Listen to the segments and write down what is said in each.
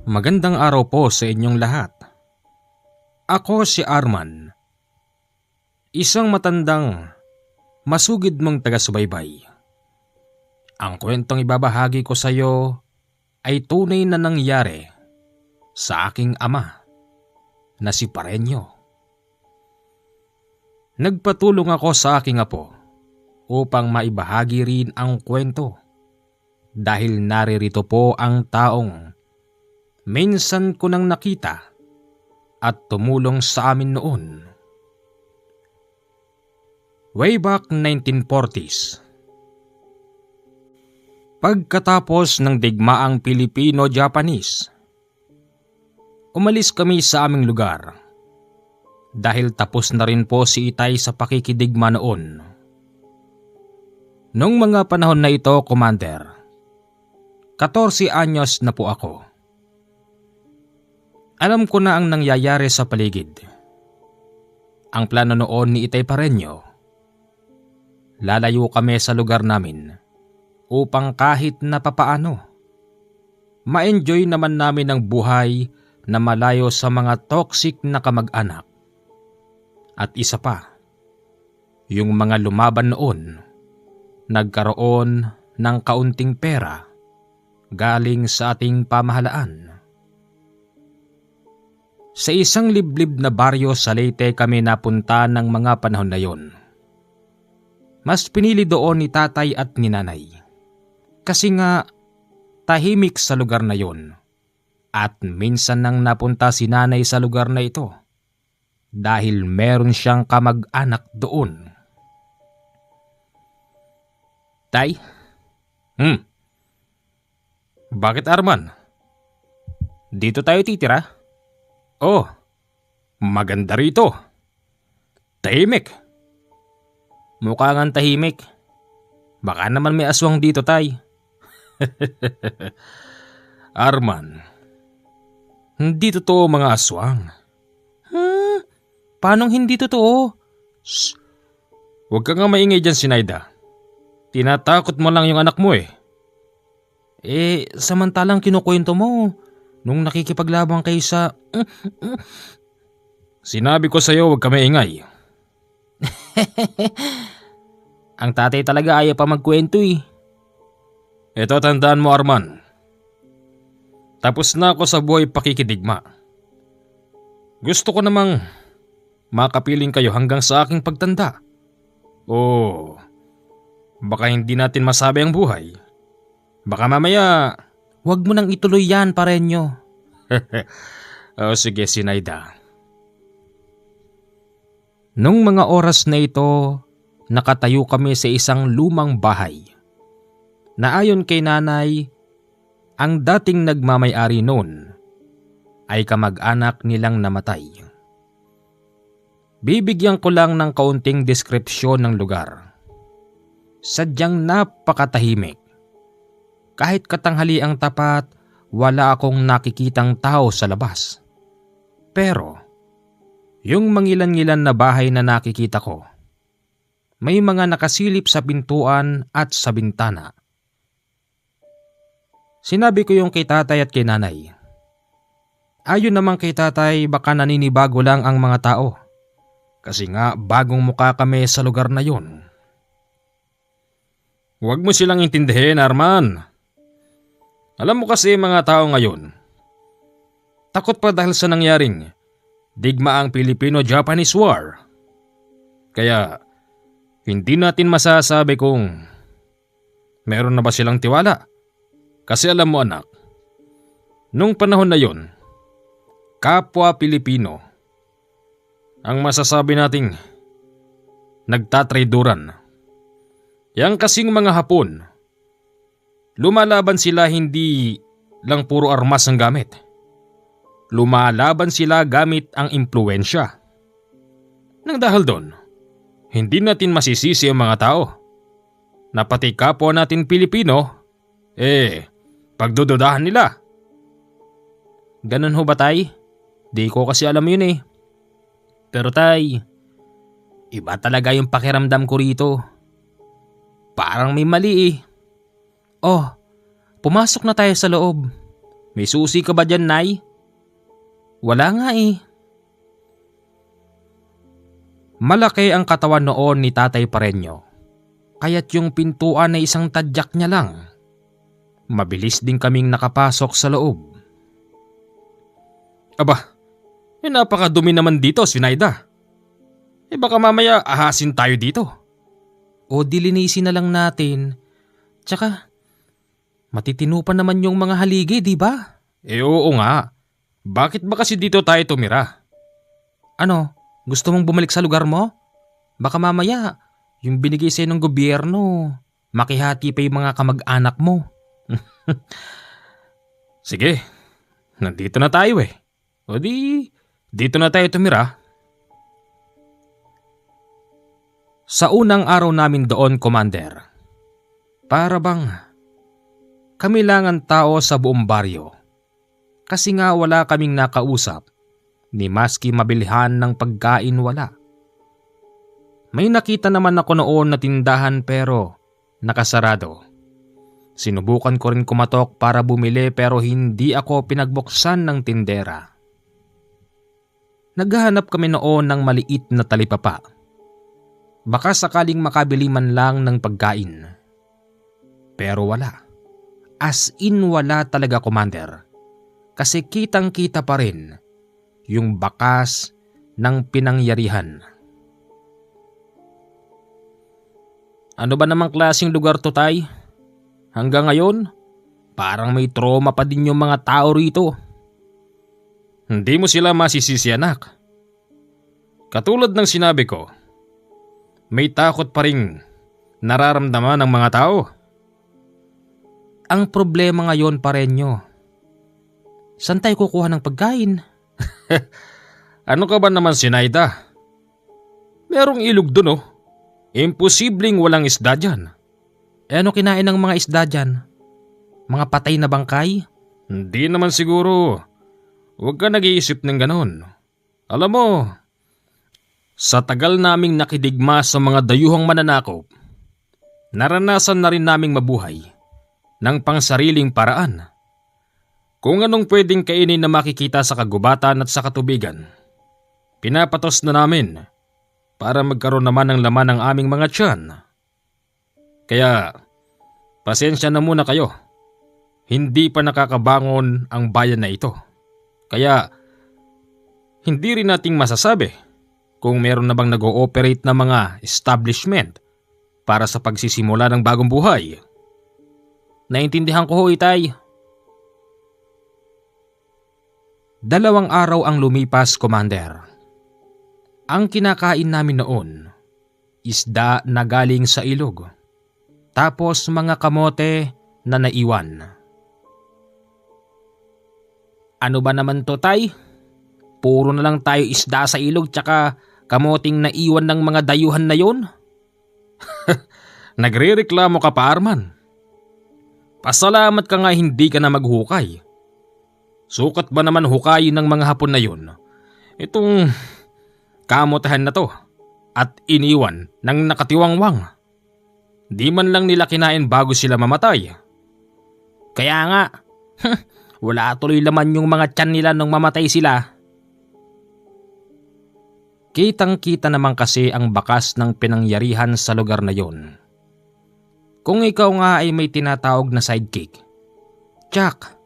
Magandang araw po sa inyong lahat. Ako si Arman, isang matandang, masugid mong taga-subaybay. Ang kwentong ibabahagi ko sa iyo ay tunay na nangyari sa aking ama na si Parenyo. Nagpatulong ako sa aking apo upang maibahagi rin ang kwento dahil naririto po ang taong minsan ko nang nakita at tumulong sa amin noon. Way back 1940s. Pagkatapos ng digmaang Pilipino-Japanese, umalis kami sa aming lugar dahil tapos na rin po si Itay sa pakikidigma noon. Noong mga panahon na ito, Commander, 14 anyos na po ako. Alam ko na ang nangyayari sa paligid. Ang plano noon ni Itay Parenyo, lalayo kami sa lugar namin upang kahit na papaano, ma-enjoy naman namin ang buhay na malayo sa mga toxic na kamag-anak. At isa pa, yung mga lumaban noon, nagkaroon ng kaunting pera galing sa ating pamahalaan. Sa isang liblib na baryo sa Leyte kami napunta ng mga panahon na yon. Mas pinili doon ni tatay at ni nanay. Kasi nga tahimik sa lugar na yon. At minsan nang napunta si nanay sa lugar na ito dahil meron siyang kamag-anak doon. Tay? Bakit, Arman? Dito tayo titira? Oh, maganda rito. Tahimik. Mukha ngang tahimik. Baka naman may aswang dito, Tay. Arman, hindi totoo mga aswang. Paanong hindi totoo? Shh! Huwag ka nga maingay dyan, Sinaida. Tinatakot mo lang yung anak mo eh. Samantalang kinukwento mo nung nakikipaglabang kayo sa... Sinabi ko sa'yo huwag ka maingay. Ang tatay talaga ayaw pa magkwento eh. Ito tandaan mo, Arman. Tapos na ako sa buhay pakikidigma. Gusto ko namang makapiling kayo hanggang sa aking pagtanda. Baka hindi natin masabi ang buhay. Baka mamaya... Huwag mo nang ituloy yan, Parenyo. Sige, Sinaida. Nung mga oras na ito, nakatayo kami sa isang lumang bahay na ayon kay nanay, ang dating nagmamay-ari noon ay kamag-anak nilang namatay. Bibigyan ko lang ng kaunting deskripsyon ng lugar. Sadyang napakatahimik. Kahit katanghali ang tapat, wala akong nakikitang tao sa labas. Pero, yung mangilan-ngilan na bahay na nakikita ko, may mga nakasilip sa pintuan at sa bintana. Sinabi ko yung kay tatay at kay nanay. Ayon naman kay tatay, baka naninibago lang ang mga tao. Kasi nga bagong mukha kami sa lugar na yon. Huwag mo silang intindihin, Arman. Alam mo kasi mga tao ngayon, takot pa dahil sa nangyaring digmaang Pilipino-Japanese War. Kaya hindi natin masasabi kung meron na ba silang tiwala. Kasi alam mo anak, nung panahon na yon, kapwa Pilipino, ang masasabi nating nagtatrayduran. Yang kasing mga Hapon, lumalaban sila hindi lang puro armas ang gamit. Lumalaban sila gamit ang impluwensya. Nang dahil doon, hindi natin masisisi ang mga tao na pati kapwa natin Pilipino, pagdududahan nila. Ganun ho ba, Tay? Di ko kasi alam yun eh. Pero Tay, iba talaga yung pakiramdam ko rito. Parang may mali eh. Oh, pumasok na tayo sa loob. May susi ka ba dyan, Nay? Wala nga eh. Malaki ang katawan noon ni Tatay Pareño, kaya't yung pintuan ay isang tadyak niya lang. Mabilis din kaming nakapasok sa loob. Aba, napakadumi naman dito, Sinaida. Baka mamaya ahasin tayo dito. O dilinisin na lang natin. Tsaka, matitino pa naman yung mga haligi, di ba? Oo nga. Bakit ba kasi dito tayo tumira? Ano? Gusto mong bumalik sa lugar mo? Baka mamaya, yung binigay sa'yo ng gobyerno, makihati pa yung mga kamag-anak mo. Sige, nandito na tayo eh. O di, dito na tayo tumira. Sa unang araw namin doon, Commander, para bang kami lang ang tao sa buong baryo. Kasi nga wala kaming nakausap. Ni maski mabilihan ng pagkain wala. May nakita naman ako noon na tindahan pero nakasarado. Sinubukan ko rin kumatok para bumili pero hindi ako pinagbuksan ng tindera. Naghahanap kami noon ng maliit na talipapa. Baka sakaling makabili man lang ng pagkain. Pero wala. As in wala talaga, Commander. Kasi kitang-kita pa rin yung bakas ng pinangyarihan. Ano ba namang klaseng lugar to, Tay? Hanggang ngayon, parang may trauma pa din yung mga tao rito. Hindi mo sila masisisi, anak. Katulad ng sinabi ko, may takot pa ring nararamdaman ng mga tao. Ang problema ngayon, Pareño, saan tayo kukuha ng pagkain? Ano ka ba naman, Sinaida? Merong ilog dun oh. Imposibleng walang isda dyan. Ano kinain ng mga isda dyan? Mga patay na bangkay? Hindi naman siguro. Huwag ka nag-iisip ng ganon. Alam mo, sa tagal naming nakidigma sa mga dayuhang mananakop, naranasan na rin naming mabuhay ng pangsariling paraan. Kung anong pwedeng kainin na makikita sa kagubatan at sa katubigan, pinapatos na namin para magkaroon naman ng laman ng aming mga tiyan. Kaya, pasensya na muna kayo. Hindi pa nakakabangon ang bayan na ito. Kaya, hindi rin nating masasabi kung meron na bang nag-ooperate na mga establishment para sa pagsisimula ng bagong buhay. Naintindihan ko ho, Itay. 2 araw ang lumipas, Commander. Ang kinakain namin noon, isda na galing sa ilog, tapos mga kamote na naiwan. Ano ba naman to, Tay? Puro na lang tayo isda sa ilog tsaka kamoting naiwan ng mga dayuhan na yon? Nagrereklamo ka pa, Arman. Pasalamat ka nga hindi ka na maghukay. Sukat ba naman hukayin ng mga Hapon na yun itong kamotahan na to at iniwan ng nakatiwangwang? Di man lang nila kinain bago sila mamatay. Kaya nga, wala tuloy laman yung mga tiyan nila nung mamatay sila. Kitang-kita naman kasi ang bakas ng pinangyarihan sa lugar na yon. Kung ikaw nga ay may tinatawag na sidekick, Jack,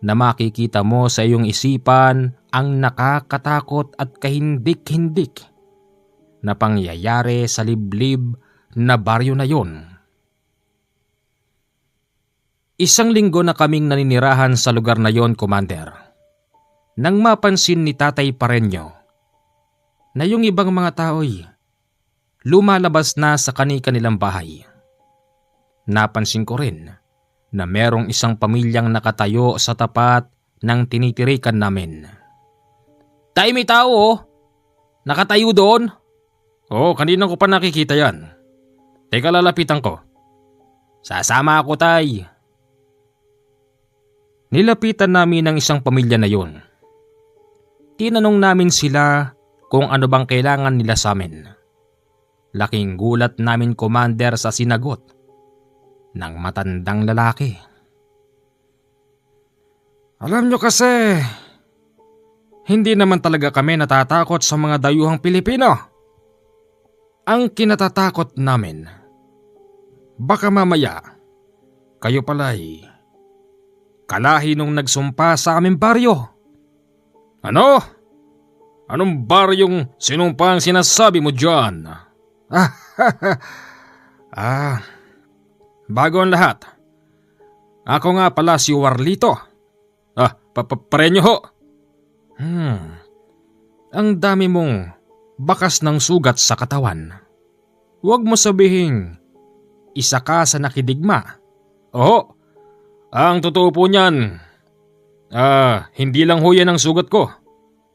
na makikita mo sa iyong isipan ang nakakatakot at kahindik-hindik na pangyayari sa liblib na baryo na yon. 1 linggo na kaming naninirahan sa lugar na yon, Commander, nang mapansin ni Tatay Pareño na yung ibang mga tao'y lumalabas na sa kani-kanilang bahay. Napansin ko rin na merong isang pamilyang nakatayo sa tapat ng tinitirikan namin. Tay, may tao oh! Nakatayo doon? Oo, kanina ko pa nakikita yan. Teka, lalapitan ko. Sasama ako, Tay. Nilapitan namin ang isang pamilya na yun. Tinanong namin sila kung ano bang kailangan nila sa amin. Laking gulat namin, Commander, sa sinagot ng matandang lalaki. Alam nyo kasi, hindi naman talaga kami natatakot sa mga dayuhang Pilipino. Ang kinatatakot namin, baka mamaya kayo pala'y kalahi nung nagsumpa sa aming baryo. Ano? Anong baryong sinumpa ang sinasabi mo dyan? Bago ang lahat, ako nga pala si Warlito. Parenyo ho. Ang dami mong bakas ng sugat sa katawan. Huwag mo sabihing isa ka sa nakidigma. Oo, ang totoo po niyan. Hindi lang ho yan ang sugat ko.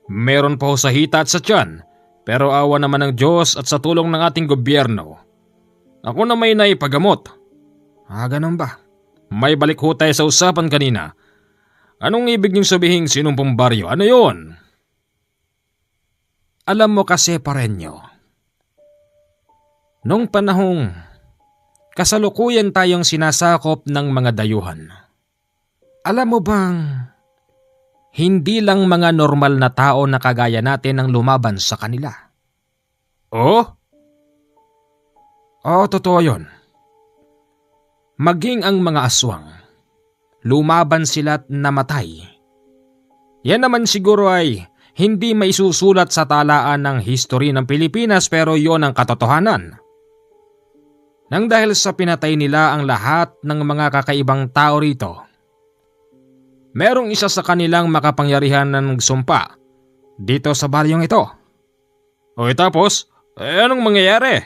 Meron pa ho sa hita at sa tiyan, pero awa naman ng Diyos at sa tulong ng ating gobyerno, ako na may naipagamot. Ganun ba? May balik ho tayo sa usapan kanina. Anong ibig niyong sabihin sinumpang baryo? Ano yon? Alam mo kasi Parenyo, nung panahong kasalukuyan tayong sinasakop ng mga dayuhan, alam mo bang hindi lang mga normal na tao na kagaya natin ang lumaban sa kanila? Oo, totoo yun. Maging ang mga aswang, lumaban sila at namatay. Yan naman siguro ay hindi maisusulat sa talaan ng history ng Pilipinas, pero yon ang katotohanan. Nang dahil sa pinatay nila ang lahat ng mga kakaibang tao rito, merong isa sa kanilang makapangyarihan na nagsumpa dito sa baryong ito. Tapos, anong mangyayari?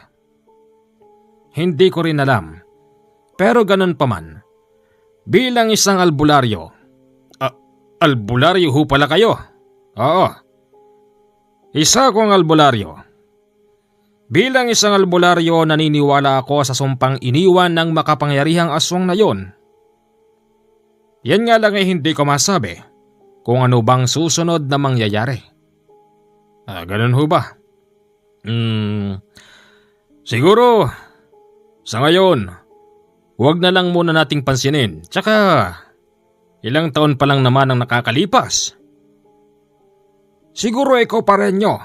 Hindi ko rin alam. Pero ganun pa man, bilang isang albularyo. Albularyo ho pala kayo? Oo. Isa akong albularyo. Bilang isang albularyo, naniniwala ako sa sumpang iniwan ng makapangyarihang aswang na yon. Yan nga lang ay hindi ko masabi kung ano bang susunod na mangyayari. Ganun ho ba? Siguro, sa ngayon, huwag na lang muna nating pansinin. Tsaka, ilang taon pa lang naman ang nakakalipas. Siguro ikaw Parenyo,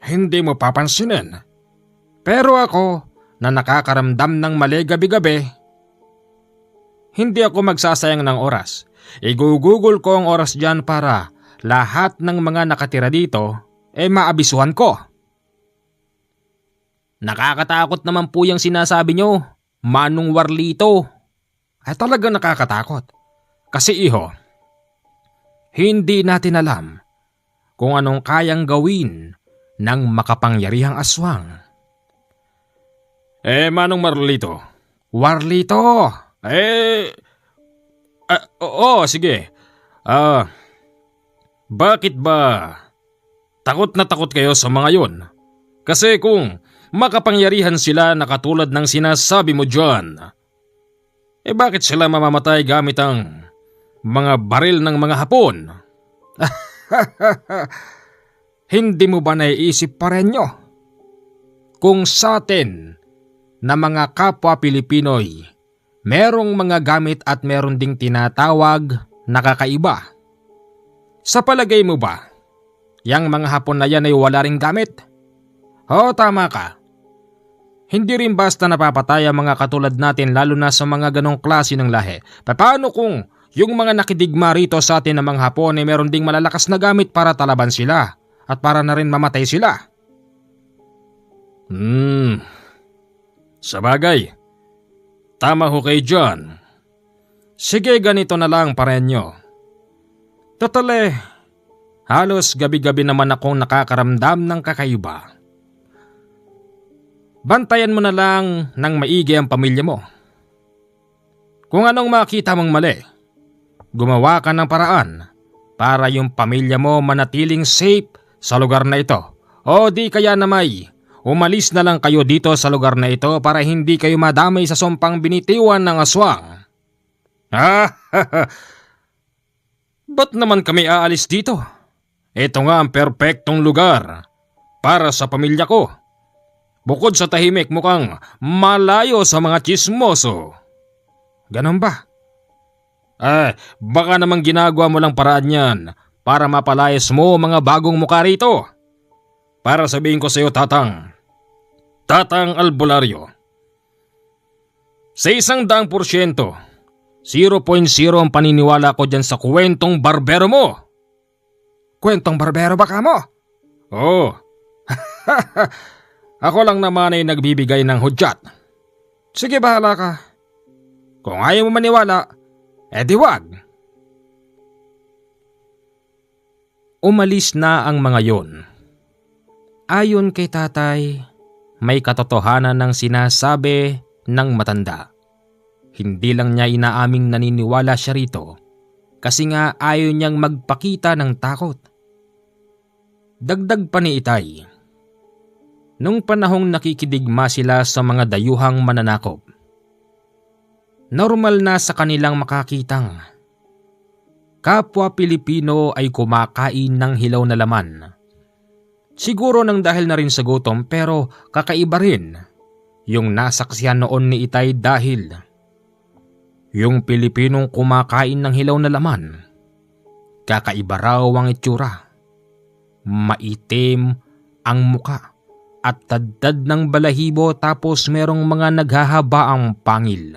hindi mo papansinin. Pero ako, na nakakaramdam ng mali gabi-gabi, hindi ako magsasayang ng oras. I-google ko ang oras dyan para lahat ng mga nakatira dito maabisuhan ko. Nakakatakot naman po yung sinasabi nyo, Manong Warlito. Talagang nakakatakot. Kasi iho, hindi natin alam kung anong kayang gawin ng makapangyarihang aswang. Manong Warlito. Warlito! Oo, sige. Bakit ba takot na takot kayo sa mga yon? Kasi kung makapangyarihan sila na katulad ng sinasabi mo dyan, bakit sila mamamatay gamit ang mga baril ng mga Hapon? Hindi mo ba naiisip Parenyo? Kung sa atin na mga kapwa Pilipino'y merong mga gamit at meron ding tinatawag na kakaiba, sa palagay mo ba, yang mga Hapon na yan ay wala ring gamit? Tama ka. Hindi rin basta napapatay ang mga katulad natin, lalo na sa mga ganong klase ng lahi. Paano kung yung mga nakidigma rito sa atin ng mga Hapon ay meron ding malalakas na gamit para talaban sila at para na rin mamatay sila? Sabagay, tama ho kayo dyan. Sige, ganito na lang Parenyo. Totale, halos gabi-gabi naman akong nakakaramdam ng kakaiba. Bantayan mo na lang ng maigi ang pamilya mo. Kung anong makita mong mali, gumawa ka ng paraan para yung pamilya mo manatiling safe sa lugar na ito. O di kaya na umalis na lang kayo dito sa lugar na ito para hindi kayo madamay sa sumpang binitiwan ng aswang. Ba't naman kami aalis dito? Ito nga ang perpektong lugar para sa pamilya ko. Bukod sa tahimik, mukhang malayo sa mga tsismoso. Ganon ba? Baka namang ginagawa mo lang paraan yan para mapalayas mo mga bagong muka rito. Para sabihin ko sa iyo, Tatang Albularyo, sa 100%, 0.0 ang paniniwala ko dyan sa kwentong barbero mo. Kwentong barbero ba ka mo? Oo. Ako lang naman ay nagbibigay ng hudyat. Sige, bahala ka. Kung ayaw mo maniwala, di wag. Umalis na ang mga yon. Ayon kay tatay, may katotohanan ng sinasabi ng matanda. Hindi lang niya inaaming naniniwala siya rito kasi nga ayaw niyang magpakita ng takot. Dagdag pa ni Itay, nung panahong nakikidigma sila sa mga dayuhang mananakop, normal na sa kanilang makakitang kapwa Pilipino ay kumakain ng hilaw na laman. Siguro nang dahil na rin sa gutom, pero kakaiba rin yung nasaksihan noon ni Itay dahil yung Pilipinong kumakain ng hilaw na laman, kakaiba raw ang itsura. Maitim ang muka at taddad ng balahibo, tapos merong mga naghahaba ang pangil.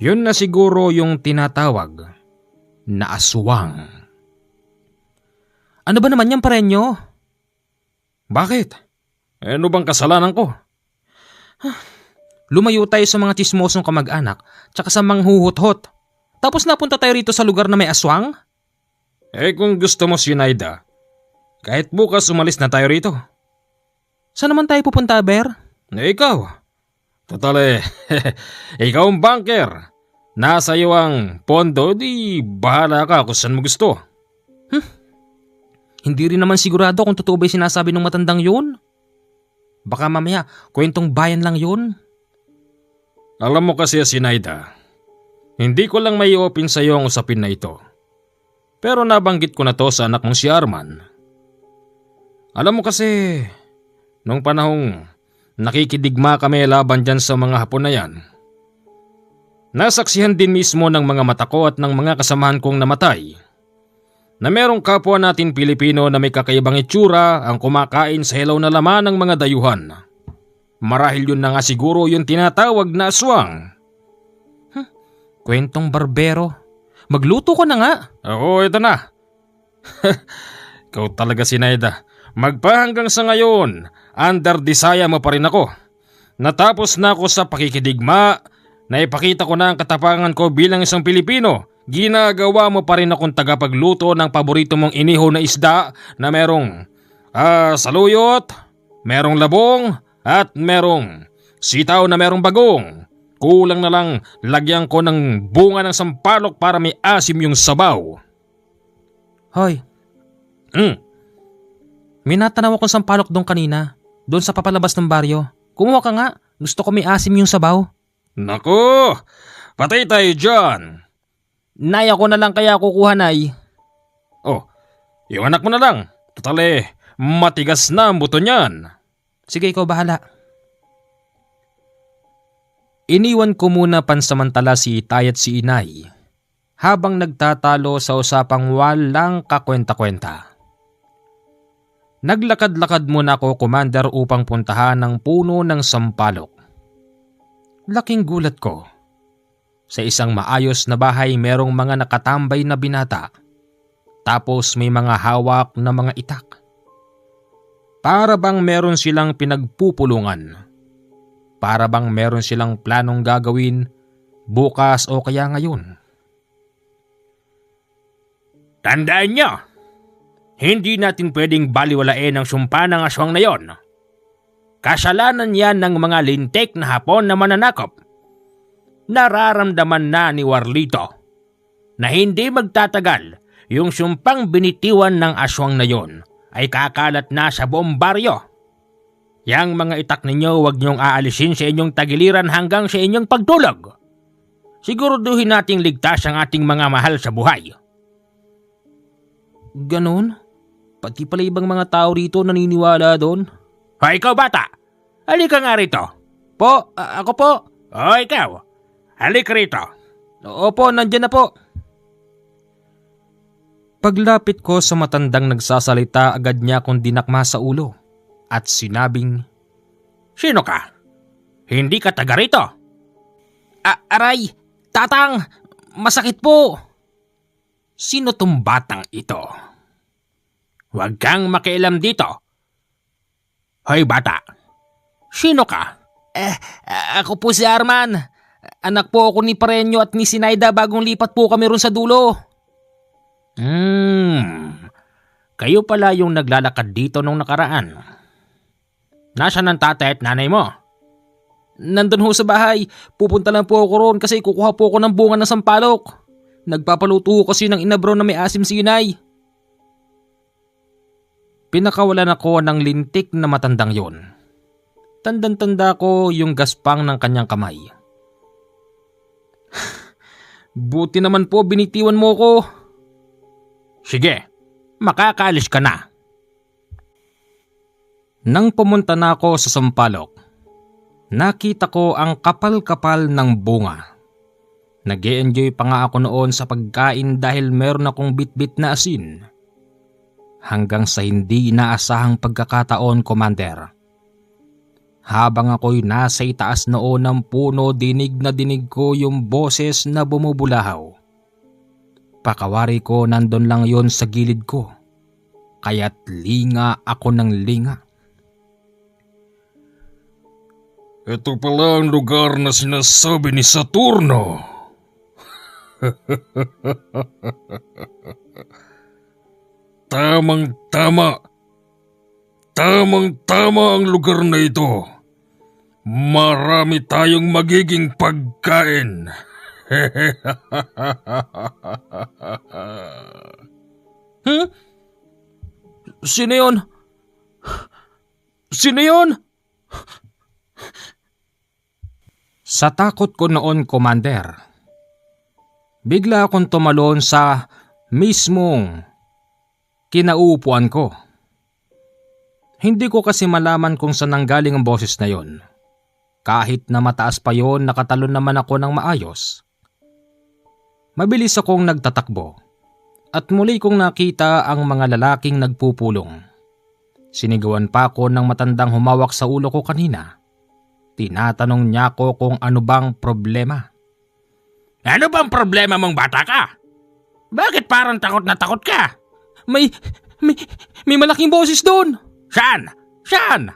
Yun na siguro yung tinatawag na aswang. Ano ba naman yan, parenyo? Bakit? Ano bang kasalanan ko? Lumayo tayo sa mga tsismosong kamag-anak tsaka sa manghuhot-hot. Tapos napunta tayo rito sa lugar na may aswang? Kung gusto mo, Sinaida, kahit bukas umalis na tayo rito. Saan naman tayo pupunta, Ber? Ikaw. Total ikaw ang banker. Nasa iyo ang pondo, di bahala ka kung saan mo gusto. Hindi rin naman sigurado kung totoo ba yung sinasabi ng matandang yun. Baka mamaya, kwentong bayan lang yun. Alam mo kasi, Sinaida, hindi ko lang may open sa iyo ang usapin na ito. Pero nabanggit ko na to sa anak mong si Arman. Alam mo kasi, nung panahong nakikidigma kami laban dyan sa mga Hapon na yan, nasaksihan din mismo ng mga mata ko at ng mga kasamahan kong namatay na merong kapwa natin Pilipino na may kakaibang itsura ang kumakain sa hilaw na laman ng mga dayuhan. Marahil yun na nga siguro yung tinatawag na aswang. Kwentong barbero. Magluto ko na nga. Oo, ito na. Ikaw talaga, Sinaida. Magpahanggang sa ngayon, under desire mo pa rin ako. Natapos na ako sa pakikidigma, naipakita ko na ang katapangan ko bilang isang Pilipino. Ginagawa mo pa rin akong tagapagluto ng paborito mong inihaw na isda na merong saluyot, merong labong, at merong sitaw na merong bagong. Kulang na lang lagyan ko ng bunga ng sampalok para may asim yung sabaw. Hoy. May natanaw akong sampalok doon kanina, doon sa papalabas ng baryo. Kumuha ka nga, gusto ko may asim yung sabaw. Naku, patay tayo dyan. Nay, ako na lang kaya kukuha, Nay. Oh, yung anak mo na lang. Total matigas na ang buto niyan. Sige, ikaw bahala. Iniwan ko muna pansamantala si Itay at si Inay habang nagtatalo sa usapang walang kakwenta-kwenta. Naglakad-lakad muna ako, Commander, upang puntahan ang puno ng sampalok. Laking gulat ko. Sa isang maayos na bahay merong mga nakatambay na binata. Tapos may mga hawak na mga itak. Para bang meron silang pinagpupulungan. Para bang meron silang planong gagawin bukas o kaya ngayon. Tandaan nyo, hindi natin pwedeng baliwalain ang sumpa ng aswang na yon. Kasalanan yan ng mga lintik na Hapon na mananakop. Nararamdaman na ni Warlito na hindi magtatagal yung sumpang binitiwan ng aswang na yon ay kakalat na sa buong baryo. Yang mga itak ninyo huwag niyong aalisin sa inyong tagiliran hanggang sa inyong pagtulog. Siguraduhin nating ligtas ang ating mga mahal sa buhay. Ganon? Pati pala ibang mga tao rito naniniwala doon. O ikaw bata, halika nga rito. Po, ako po. O ikaw, halika rito. Opo, nandyan na po. Paglapit ko sa matandang nagsasalita, agad niya akong dinakma sa ulo at sinabing, Sino ka? Hindi ka taga rito? Aray, tatang, masakit po. Sino tong batang ito? Huwag kang makialam dito. Hoy bata, sino ka? Ako po si Arman. Anak po ako ni Parenyo at ni Sinaida bagong lipat po kami ron sa dulo. Kayo pala yung naglalakad dito nung nakaraan. Nasaan ang tatay at nanay mo? Nandun ho sa bahay. Pupunta lang po ako ron kasi kukuha po ako ng bunga ng sampalok. Nagpapaluto ho kasi ng inabro na may asim si Inay. Pinakawalan ako ng lintik na matandang yon. Tandang-tanda ko yung gaspang ng kanyang kamay. Buti naman po binitiwan mo ko. Sige, makakaalis ka na. Nang pumunta na ako sa sampalok, nakita ko ang kapal-kapal ng bunga. Nag-e-enjoy pa nga ako noon sa pagkain dahil meron akong bit-bit na asin. Hanggang sa hindi inaasahang pagkakataon, Commander. Habang ako'y nasa itaas noon ng puno, dinig na dinig ko yung boses na bumubulahaw. Pakawari ko nandun lang yon sa gilid ko, kaya't linga ako ng linga. Ito pala ang lugar na sinasabi ni Saturno. Tamang-tama. Tamang-tama ang lugar na ito. Marami tayong magiging pagkain. Sino yun? Sino yun? Sa takot ko noon, Commander, bigla akong tumalon sa mismong kinauupuan ko. Hindi ko kasi malaman kung saan nanggaling ang boses na yon. Kahit na mataas pa yon, nakatalon naman ako ng maayos. Mabilis akong nagtatakbo at muli kong nakita ang mga lalaking nagpupulong. Sinigawan pa ako ng matandang humawak sa ulo ko kanina. Tinatanong niya ako kung ano bang problema. Ano bang problema mong bata ka? Bakit parang takot na takot ka? May malaking boses doon. Saan? Saan?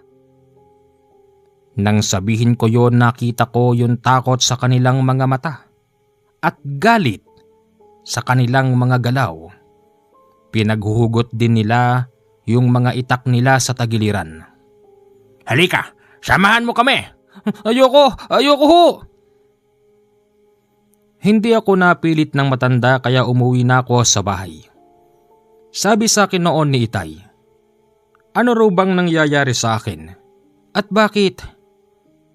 Nang sabihin ko yon, nakita ko yung takot sa kanilang mga mata at galit sa kanilang mga galaw. Pinaghuhugot din nila yung mga itak nila sa tagiliran. Halika, samahan mo kami. Ayoko ho. Hindi ako napilit ng matanda kaya umuwi na ako sa bahay. Sabi sa akin noon ni Itay, ano raw bang nangyayari sa akin? At bakit?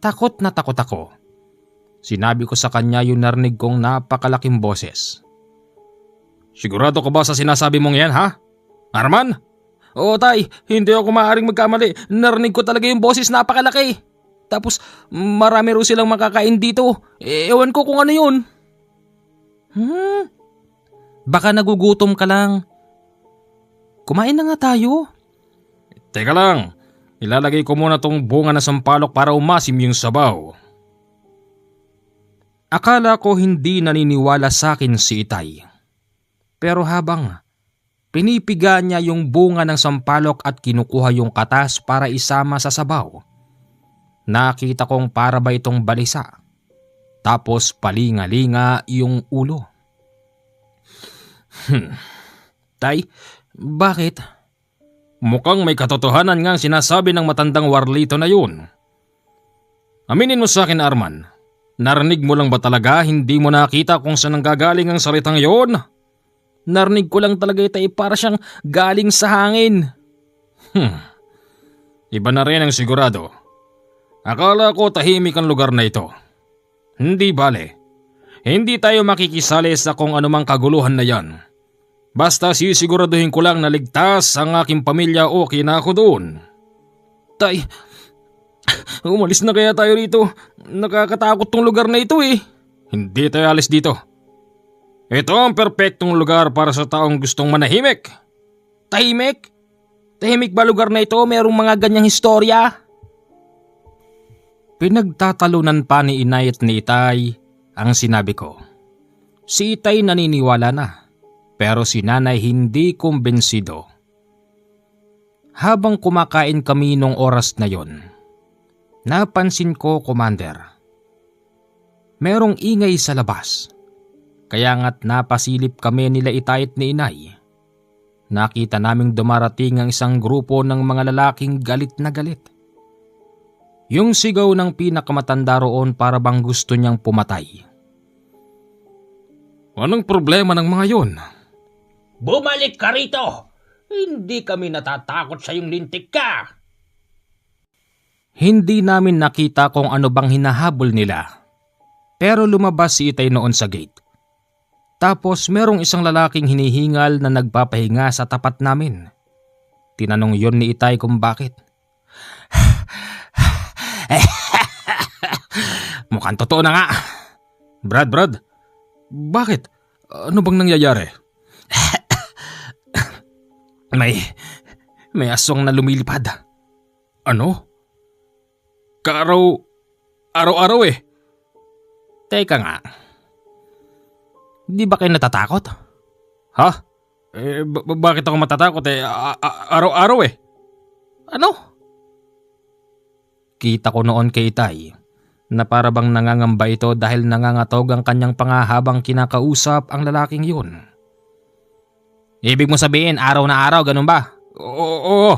Takot na takot ako. Sinabi ko sa kanya yung narinig kong napakalaking boses. Sigurado ka ba sa sinasabi mong yan, ha? Arman? Oo, Tay. Hindi ako maaaring magkamali. Narinig ko talaga yung boses, napakalaki. Tapos marami rin silang makakain dito. Ewan ko kung ano yun. Baka nagugutom ka lang. Kumain na nga tayo. Teka lang. Ilalagay ko muna tong bunga na sampalok para umasim yung sabaw. Akala ko hindi naniniwala sa akin si Itay. Pero habang pinipiga niya yung bunga ng sampalok at kinukuha yung katas para isama sa sabaw, nakita kong para ba itong balisa. Tapos palinga-linga yung ulo. Tay, bakit? Mukhang may katotohanan nga ang sinasabi ng matandang warlito na yun. Aminin mo sa akin, Arman. Narinig mo lang ba talaga? Hindi mo nakita kung saan nanggagaling ang salitang yon? Narinig ko lang talaga ito, para siyang galing sa hangin. Iba na rin ang sigurado. Akala ko tahimik ang lugar na ito. Hindi bale. Hindi tayo makikisali sa kung anumang kaguluhan na yan. Basta sisiguraduhin ko lang na ligtas ang aking pamilya o na ako doon. Tay, umalis na kaya tayo rito. Nakakatakot tong lugar na ito eh. Hindi tayo alis dito. Ito ang perpektong lugar para sa taong gustong manahimik. Tahimik? Tahimik ba lugar na ito? Merong mga ganyang historya? Pinagtatalunan pa ni inay at ni itay ang sinabi ko. Si itay naniniwala na, pero si nanay hindi kumbensido. Habang kumakain kami nung oras na yon, napansin ko, Commander, merong ingay sa labas. Kaya nga't napasilip kami nila itay at ni inay. Nakita naming dumarating ang isang grupo ng mga lalaking galit na galit. Yung sigaw ng pinakamatanda roon para bang gusto niyang pumatay. Anong problema ng mga yon? Bumalik ka rito! Hindi kami natatakot sa iyong lintik ka! Hindi namin nakita kung ano bang hinahabol nila. Pero lumabas si itay noon sa gate. Tapos merong isang lalaking hinihingal na nagpapahinga sa tapat namin. Tinanong yon ni itay kung bakit. Mukhang totoo na nga. Brad, bakit? Ano bang nangyayari? May aswang na lumilipad. Ano? Araw-araw eh. Teka nga. Di ba kayo natatakot? Ha? Bakit ako matatakot eh? Araw-araw eh. Ano? Kita ko noon kay itay na para bang nangangamba ito dahil nangangatog ang kanyang panga habang kinakausap ang lalaking yun. Ibig mo sabihin araw na araw, ganun ba? Oo.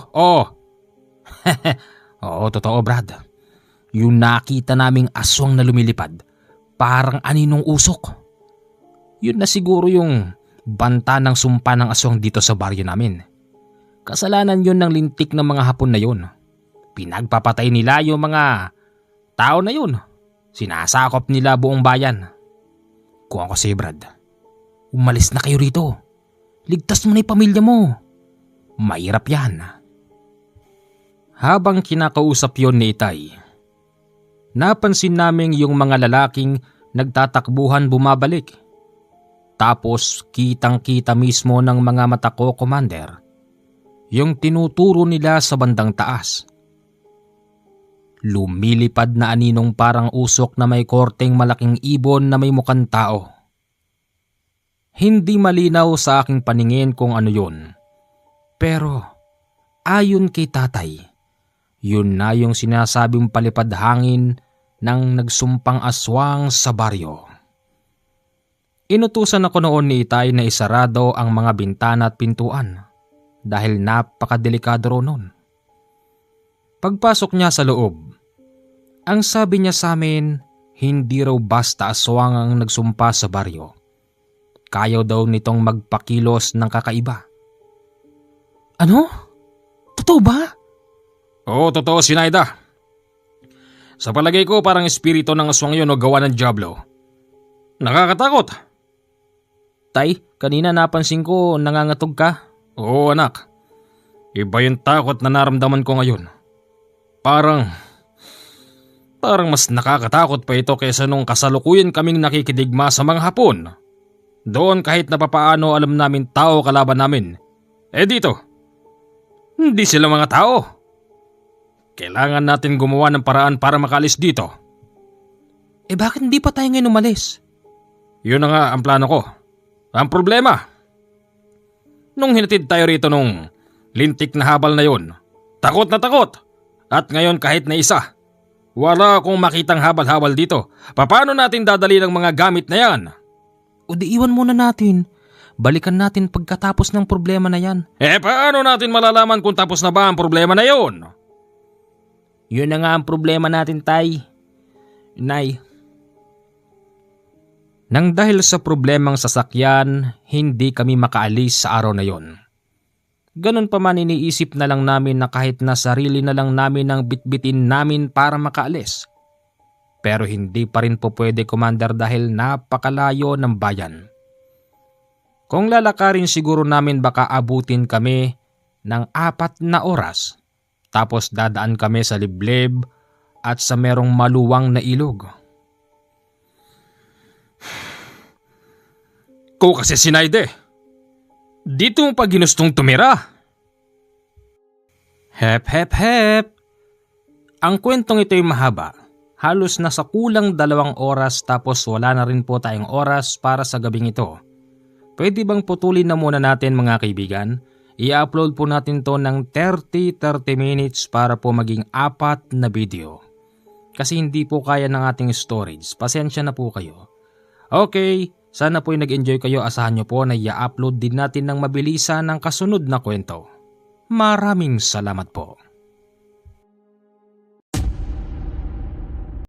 Oo, totoo Brad. Yung nakita naming aswang na lumilipad, parang aninong usok. Yun na siguro yung banta ng sumpa ng aswang dito sa baryo namin. Kasalanan yun ng lintik ng mga Hapon na yun. Pinagpapatay nila yung mga tao na yun. Sinasakop nila buong bayan. Kung ako sa'yo Brad, umalis na kayo rito. Ligtas mo na yung pamilya mo. Mahirap yan. Habang kinakausap yon ni itay, napansin naming yung mga lalaking nagtatakbuhan bumabalik. Tapos kitang-kita mismo ng mga mata ko, Commander, yung tinuturo nila sa bandang taas. Lumilipad na aninong parang usok na may korteng malaking ibon na may mukhang tao. Hindi malinaw sa aking paningin kung ano yun. Pero ayon kay tatay, yun na yung sinasabing palipad hangin ng nagsumpang aswang sa baryo. Inutusan ako noon ni itay na isarado ang mga bintana at pintuan dahil napakadelikado raw noon. Pagpasok niya sa loob, ang sabi niya sa amin, hindi raw basta aswang ang nagsumpa sa baryo. Kaya daw nitong magpakilos ng kakaiba. Ano? Totoo ba? Oo, totoo Sinaida. Sa palagay ko parang espiritu ng aswang yun o gawa ng diablo. Nakakatakot. Tay, kanina napansin ko nangangatog ka. Oo anak. Iba yung takot na naramdaman ko ngayon. Parang mas nakakatakot pa ito kaysa nung kasalukuyan kaming nakikidigma sa mga Hapon. Doon kahit na papaano alam namin tao kalaban namin. Dito, hindi sila mga tao. Kailangan natin gumawa ng paraan para makalis dito. Bakit hindi pa tayo ngayon umalis? Yun na nga ang plano ko. Ang problema, nung hinatid tayo rito nung lintik na habal na yun, takot na takot. At ngayon kahit na isa, wala akong makitang habal-habal dito. Paano natin dadali ng mga gamit na yan? O di iwan muna natin. Balikan natin pagkatapos ng problema na yan. Paano natin malalaman kung tapos na ba ang problema na yun? Yun na nga ang problema natin, Tay. Nay. Nang dahil sa problemang sasakyan, hindi kami makaalis sa araw na yon. Ganon pa man iniisip na lang namin na kahit na sarili na lang namin ang bitbitin namin para makaalis. Pero hindi pa rin po pwede, Commander, dahil napakalayo ng bayan. Kung lalakarin siguro namin baka abutin kami ng 4 na oras. Tapos dadaan kami sa liblib at sa merong maluwang na ilog. ko kasi sinayde. Dito mo pa ginustong tumira. Hep hep hep! Ang kwentong ito'y mahaba. Halos nasa kulang 2 oras tapos wala na rin po tayong oras para sa gabing ito. Pwede bang putulin na muna natin mga kaibigan? I-upload po natin to ng 30 minutes para po maging 4 na video. Kasi hindi po kaya ng ating storage. Pasensya na po kayo. Okay, sana po'y nag-enjoy kayo. Asahan nyo po na i-upload din natin ng mabilisan ng kasunod na kwento. Maraming salamat po.